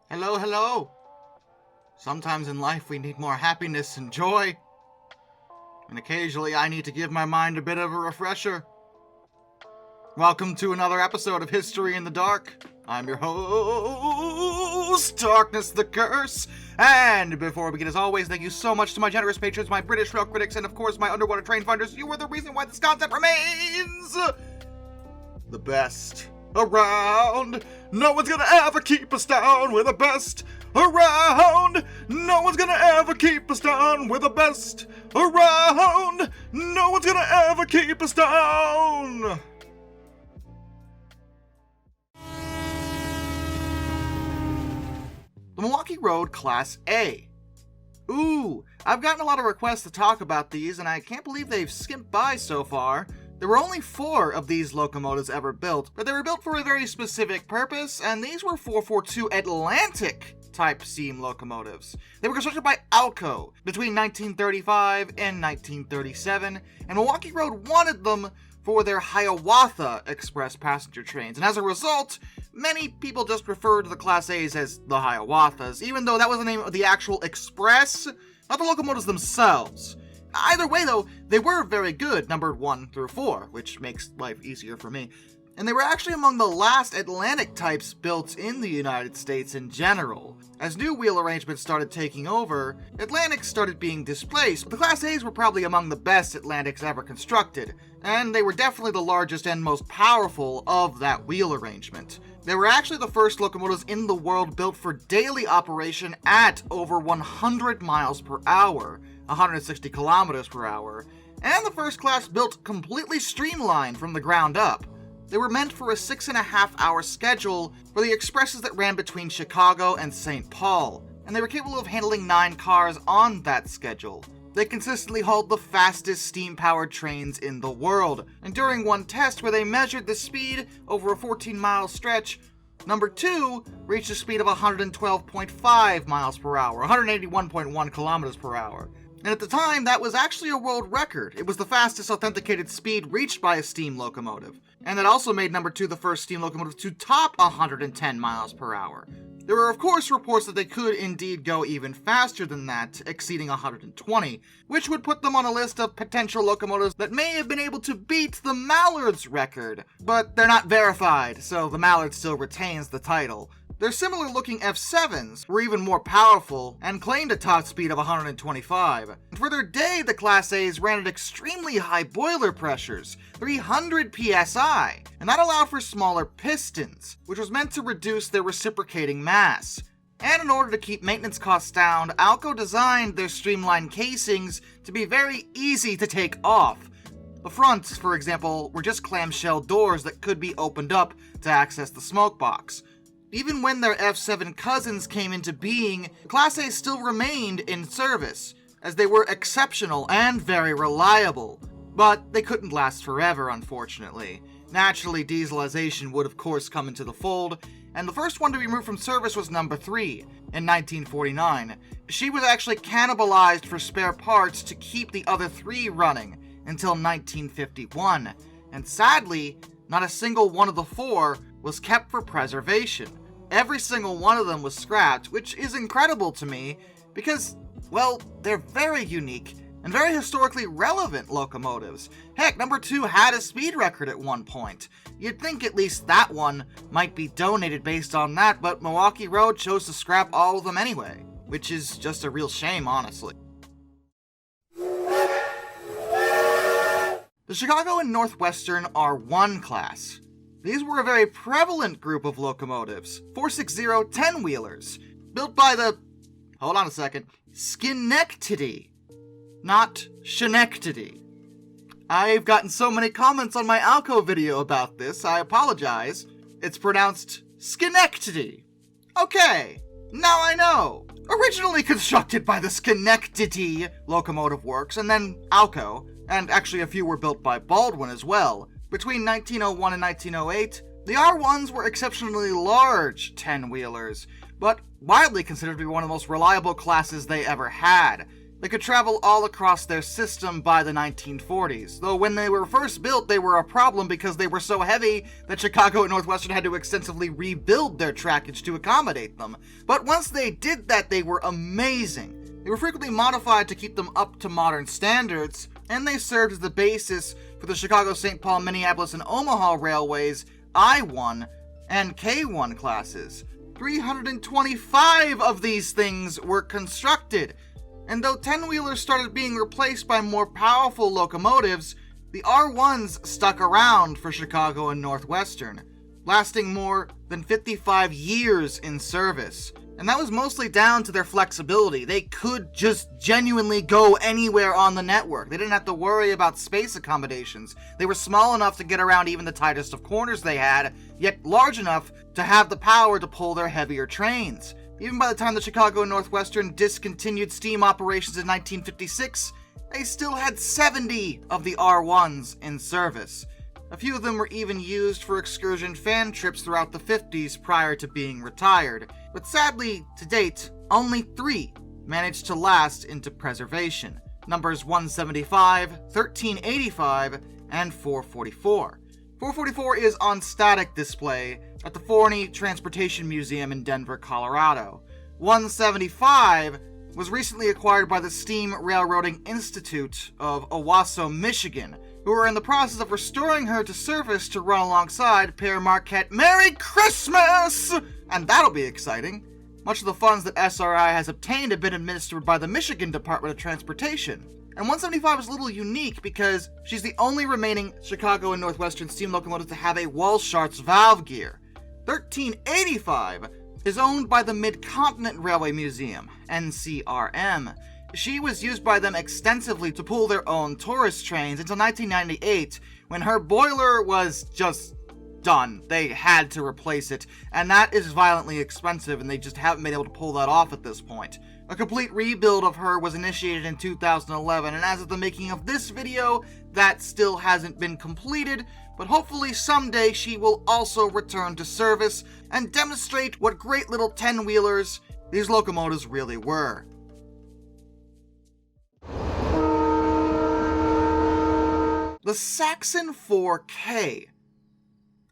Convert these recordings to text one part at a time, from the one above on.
Hello, hello. Sometimes in life we need more happiness and joy. And occasionally I need to give my mind a bit of a refresher. Welcome to another episode of History in the Dark. I'm your host, Darkness the Curse. And before we begin, as always, thank you so much to my generous patrons, my British rail critics, and of course my underwater train finders. You are the reason why this content remains the best around. No one's gonna ever keep us down. We're the best around. No one's gonna ever keep us down. We're the best around. No one's gonna ever keep us down. The Milwaukee Road Class A. Ooh, I've gotten a lot of requests to talk about these, and I can't believe they've skipped by so far. There were only 4 of these locomotives ever built, but they were built for a very specific purpose, and these were 442 Atlantic-type steam locomotives. They were constructed by Alco between 1935 and 1937, and Milwaukee Road wanted them for their Hiawatha Express passenger trains, and as a result, many people just refer to the Class A's as the Hiawathas, even though that was the name of the actual express, not the locomotives themselves. Either way, though, they were very good, numbered 1 through 4, which makes life easier for me. And they were actually among the last Atlantic types built in the United States in general. As new wheel arrangements started taking over, Atlantics started being displaced, but the Class A's were probably among the best Atlantics ever constructed, and they were definitely the largest and most powerful of that wheel arrangement. They were actually the first locomotives in the world built for daily operation at over 100 miles per hour, 160 kilometers per hour, and the first class built completely streamlined from the ground up. They were meant for a 6.5-hour schedule for the expresses that ran between Chicago and St. Paul, and they were capable of handling 9 cars on that schedule. They consistently hauled the fastest steam-powered trains in the world, and during one test where they measured the speed over a 14-mile stretch, number 2 reached a speed of 112.5 miles per hour, 181.1 kilometers per hour. And at the time, that was actually a world record. It was the fastest authenticated speed reached by a steam locomotive. And that also made number 2 the first steam locomotive to top 110 miles per hour. There were of course reports that they could indeed go even faster than that, exceeding 120, which would put them on a list of potential locomotives that may have been able to beat the Mallard's record. But they're not verified, so the Mallard still retains the title. Their similar-looking F7s were even more powerful and claimed a top speed of 125. And for their day, the Class A's ran at extremely high boiler pressures, 300 psi, and that allowed for smaller pistons, which was meant to reduce their reciprocating mass. And in order to keep maintenance costs down, Alco designed their streamlined casings to be very easy to take off. The fronts, for example, were just clamshell doors that could be opened up to access the smoke box. Even when their F7 cousins came into being, Class A still remained in service, as they were exceptional and very reliable. But they couldn't last forever, unfortunately. Naturally, dieselization would of course come into the fold, and the first one to be removed from service was number 3, in 1949. She was actually cannibalized for spare parts to keep the other 3 running, until 1951. And sadly, not a single one of the 4 was kept for preservation. Every single one of them was scrapped, which is incredible to me because, well, they're very unique and very historically relevant locomotives. Heck, number 2 had a speed record at one point. You'd think at least that one might be donated based on that, but Milwaukee Road chose to scrap all of them anyway, which is just a real shame, honestly. The Chicago and Northwestern R1 class. These were a very prevalent group of locomotives, 460 10-wheelers, built by the, hold on a second, Schenectady, not Schenectady. I've gotten so many comments on my Alco video about this, I apologize. It's pronounced Schenectady. Okay, now I know. Originally constructed by the Schenectady Locomotive Works and then Alco, and actually a few were built by Baldwin as well. Between 1901 and 1908, the R1s were exceptionally large 10-wheelers, but widely considered to be one of the most reliable classes they ever had. They could travel all across their system by the 1940s, though when they were first built, they were a problem because they were so heavy that Chicago and Northwestern had to extensively rebuild their trackage to accommodate them. But once they did that, they were amazing. They were frequently modified to keep them up to modern standards, and they served as the basis for the Chicago, St. Paul, Minneapolis, and Omaha Railways I-1 and K-1 classes. 325 of these things were constructed. And though 10-wheelers started being replaced by more powerful locomotives, the R1s stuck around for Chicago and Northwestern, lasting more than 55 years in service. And that was mostly down to their flexibility. They could just genuinely go anywhere on the network. They didn't have to worry about space accommodations. They were small enough to get around even the tightest of corners they had, yet large enough to have the power to pull their heavier trains. Even by the time the Chicago and Northwestern discontinued steam operations in 1956, they still had 70 of the R1s in service. A few of them were even used for excursion fan trips throughout the 50s prior to being retired, but sadly, to date, only 3 managed to last into preservation. Numbers 175, 1385, and 444. 444 is on static display at the Forney Transportation Museum in Denver, Colorado. 175 was recently acquired by the Steam Railroading Institute of Owasso, Michigan, who are in the process of restoring her to service to run alongside Père Marquette. Merry Christmas! And that'll be exciting. Much of the funds that SRI has obtained have been administered by the Michigan Department of Transportation. And 175 is a little unique because she's the only remaining Chicago and Northwestern steam locomotive to have a Walschaerts valve gear. 1385 is owned by the Mid-Continent Railway Museum, NCRM. She was used by them extensively to pull their own tourist trains until 1998, when her boiler was just done. They had to replace it, and that is violently expensive, and they just haven't been able to pull that off at this point. A complete rebuild of her was initiated in 2011, and as of the making of this video, that still hasn't been completed, but hopefully someday she will also return to service and demonstrate what great little 10-wheelers these locomotives really were. The Saxon IV K.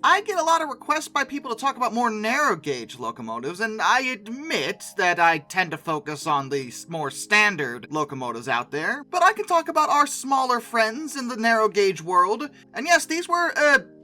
I get a lot of requests by people to talk about more narrow-gauge locomotives, and I admit that I tend to focus on the more standard locomotives out there, but I can talk about our smaller friends in the narrow-gauge world. And yes, these were,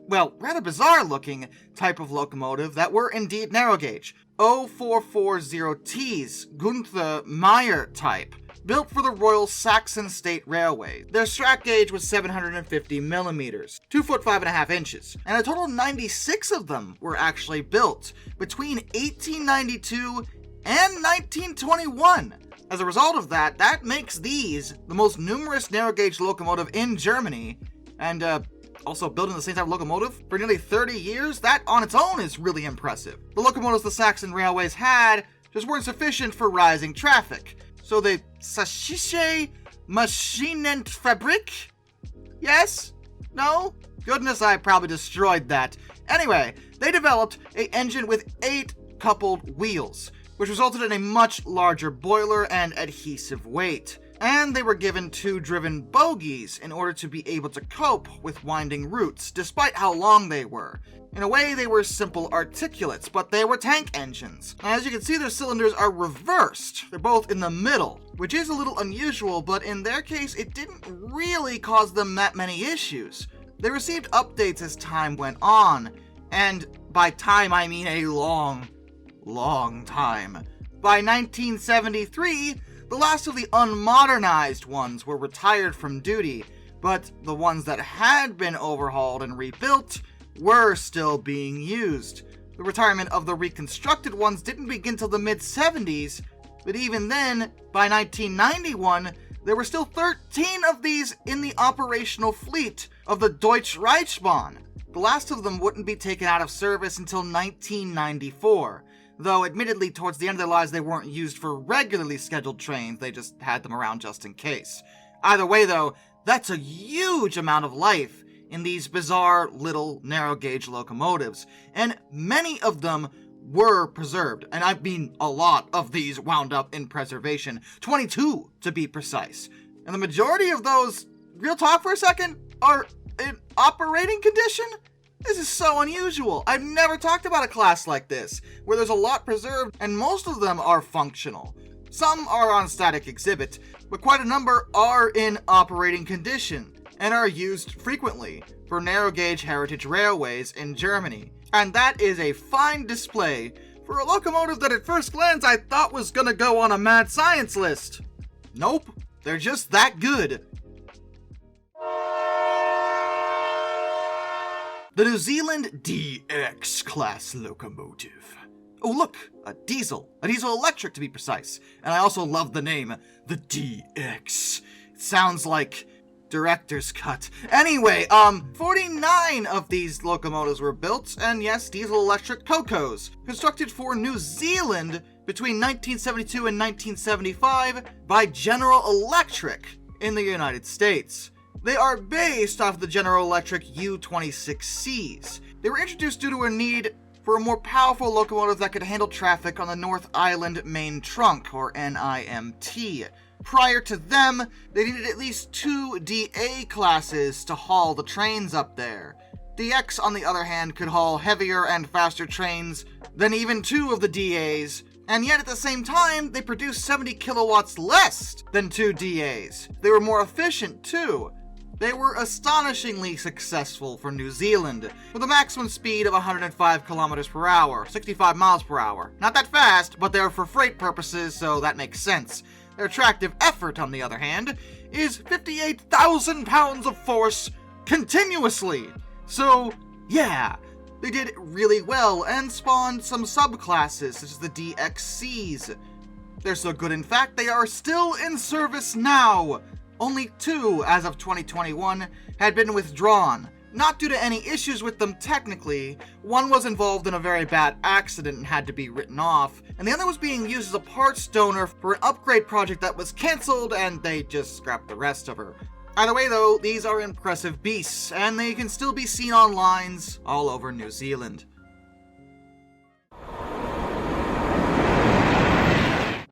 rather bizarre-looking type of locomotive that were indeed narrow-gauge. 0440Ts, Gunther Meyer type, built for the Royal Saxon State Railway. Their strike gauge was 750 millimeters, 2 foot 5.5 inches, and a total of 96 of them were actually built between 1892 and 1921. As a result of that, that makes these the most numerous narrow gauge locomotive in Germany, and also building the same type of locomotive for nearly 30 years. That on its own is really impressive. The locomotives the Saxon Railways had just weren't sufficient for rising traffic. So the Sächsische Maschinenfabrik? Yes? No? Goodness, I probably destroyed that. Anyway, they developed an engine with 8 coupled wheels, which resulted in a much larger boiler and adhesive weight. And they were given 2 driven bogies in order to be able to cope with winding routes, despite how long they were. In a way, they were simple articulates, but they were tank engines. As you can see, their cylinders are reversed. They're both in the middle, which is a little unusual, but in their case, it didn't really cause them that many issues. They received updates as time went on, and by time I mean a long time. By 1973, the last of the unmodernized ones were retired from duty, but the ones that had been overhauled and rebuilt were still being used. The retirement of the reconstructed ones didn't begin till the mid-70s, but even then, by 1991, there were still 13 of these in the operational fleet of the Deutsche Reichsbahn. The last of them wouldn't be taken out of service until 1994, though admittedly towards the end of their lives they weren't used for regularly scheduled trains, they just had them around just in case. Either way though, that's a huge amount of life in these bizarre little narrow gauge locomotives, and many of them were preserved, and I mean a lot of these wound up in preservation, 22 to be precise. And the majority of those, real talk for a second, are in operating condition? This is so unusual. I've never talked about a class like this, where there's a lot preserved and most of them are functional. Some are on static exhibit, but quite a number are in operating condition and are used frequently for narrow gauge heritage railways in Germany. And that is a fine display for a locomotive that at first glance I thought was gonna go on a mad science list. Nope, they're just that good. The New Zealand DX class locomotive. Oh look, a diesel electric to be precise. And I also love the name, the DX. It sounds like director's cut. Anyway, 49 of these locomotives were built, and yes, diesel electric Cocos, constructed for New Zealand between 1972 and 1975 by General Electric in the United States. They are based off the General Electric U-26Cs. They were introduced due to a need for a more powerful locomotive that could handle traffic on the North Island Main Trunk, or NIMT. Prior to them, they needed at least 2 DA classes to haul the trains up there. DX, on the other hand, could haul heavier and faster trains than even 2 of the DAs, and yet at the same time, they produced 70 kilowatts less than 2 DAs. They were more efficient, too. They were astonishingly successful for New Zealand, with a maximum speed of 105 kilometers per hour, 65 miles per hour. Not that fast, but they're for freight purposes, so that makes sense. Their tractive effort, on the other hand, is 58,000 pounds of force continuously. So, yeah, they did really well and spawned some subclasses, such as the DXCs. They're so good, in fact, they are still in service now. Only 2, as of 2021, had been withdrawn. Not due to any issues with them technically. One was involved in a very bad accident and had to be written off, and the other was being used as a parts donor for an upgrade project that was cancelled, and they just scrapped the rest of her. Either way though, these are impressive beasts, and they can still be seen on lines all over New Zealand.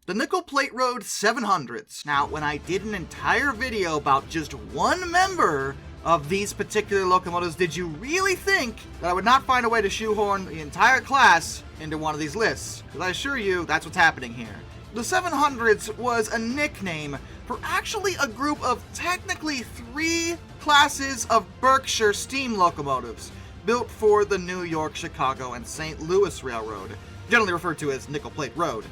The Nickel Plate Road 700s. Now, when I did an entire video about just one member of these particular locomotives, did you really think that I would not find a way to shoehorn the entire class into one of these lists? Because I assure you, that's what's happening here. The 700s was a nickname for actually a group of technically 3 classes of Berkshire steam locomotives built for the New York, Chicago, and St. Louis Railroad, generally referred to as Nickel Plate Road,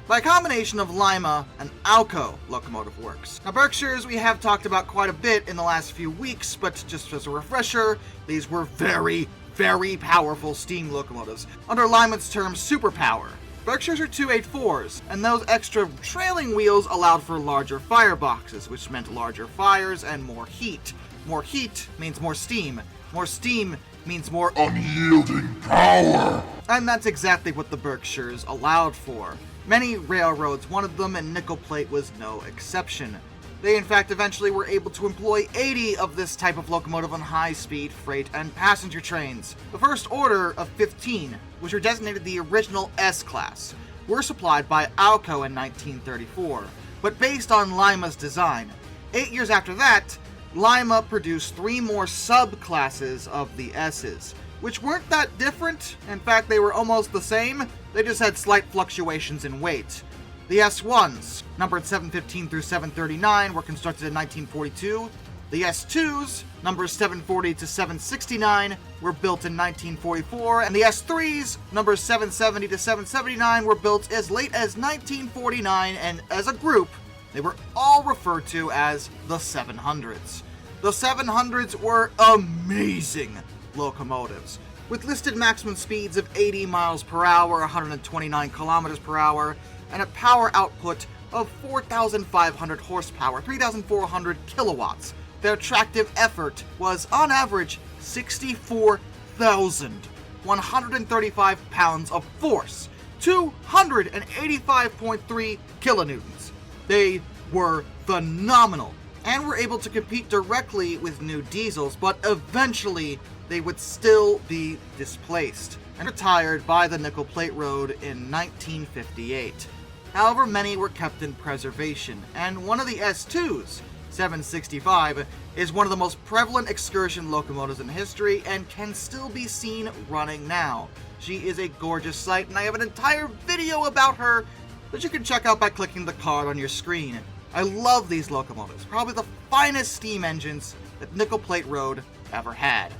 by a combination of Lima and Alco locomotive works. Now, Berkshires we have talked about quite a bit in the last few weeks, but just as a refresher, these were very, very powerful steam locomotives, under Lima's term superpower. Berkshires are 284s, and those extra trailing wheels allowed for larger fireboxes, which meant larger fires and more heat. More heat means more steam. More steam means more unyielding power. And that's exactly what the Berkshires allowed for. Many railroads wanted them, and Nickel Plate was no exception. They in fact eventually were able to employ 80 of this type of locomotive on high-speed freight and passenger trains. The first order of 15, which were designated the original S-Class, were supplied by Alco in 1934, but based on Lima's design. 8 years after that, Lima produced 3 more subclasses of the S's, which weren't that different. In fact, they were almost the same. They just had slight fluctuations in weight. The S1s, numbered 715 through 739, were constructed in 1942. The S2s, numbers 740 to 769, were built in 1944, and the S3s, numbers 770 to 779, were built as late as 1949, and as a group, they were all referred to as the 700s. The 700s were amazing locomotives, with listed maximum speeds of 80 miles per hour, 129 kilometers per hour, and a power output of 4,500 horsepower, 3,400 kilowatts. Their tractive effort was, on average, 64,135 pounds of force, 285.3 kilonewtons. They were phenomenal, and were able to compete directly with new diesels, but eventually they would still be displaced. and retired by the Nickel Plate Road in 1958. However, many were kept in preservation, and one of the S2s, 765, is one of the most prevalent excursion locomotives in history and can still be seen running now. She is a gorgeous sight, and I have an entire video about her that you can check out by clicking the card on your screen. I love these locomotives, probably the finest steam engines that Nickel Plate Road ever had.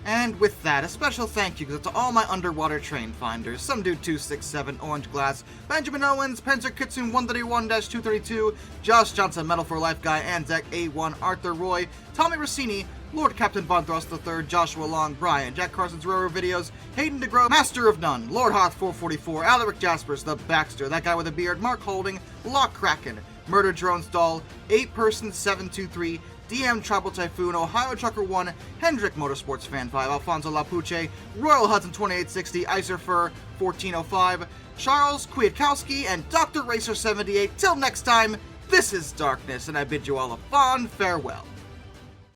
And with that, a special thank you to all my underwater train finders: Some Dude 267, Orange Glass, Benjamin Owens, Penzer Kitsune 131-232, Josh Johnson, Metal for Life Guy, Anzac A1, Arthur Roy, Tommy Rossini, Lord Captain Von Thrust III, Joshua Long, Brian, Jack Carson's Railroad Videos, Hayden DeGroat, Master of None, Lord Hoth 444, Alaric Jaspers, The Baxter, That Guy with a Beard, Mark Holding, Lock Kraken, Murder Drones Doll, 8-Person 723, DM Tribal Typhoon, Ohio Trucker 1, Hendrick Motorsports Fan 5, Alfonso Lapuche, Royal Hudson 2860, Iserfur 1405, Charles Kwiatkowski, and Dr. Racer 78. Till next time, this is Darkness, and I bid you all a fond farewell.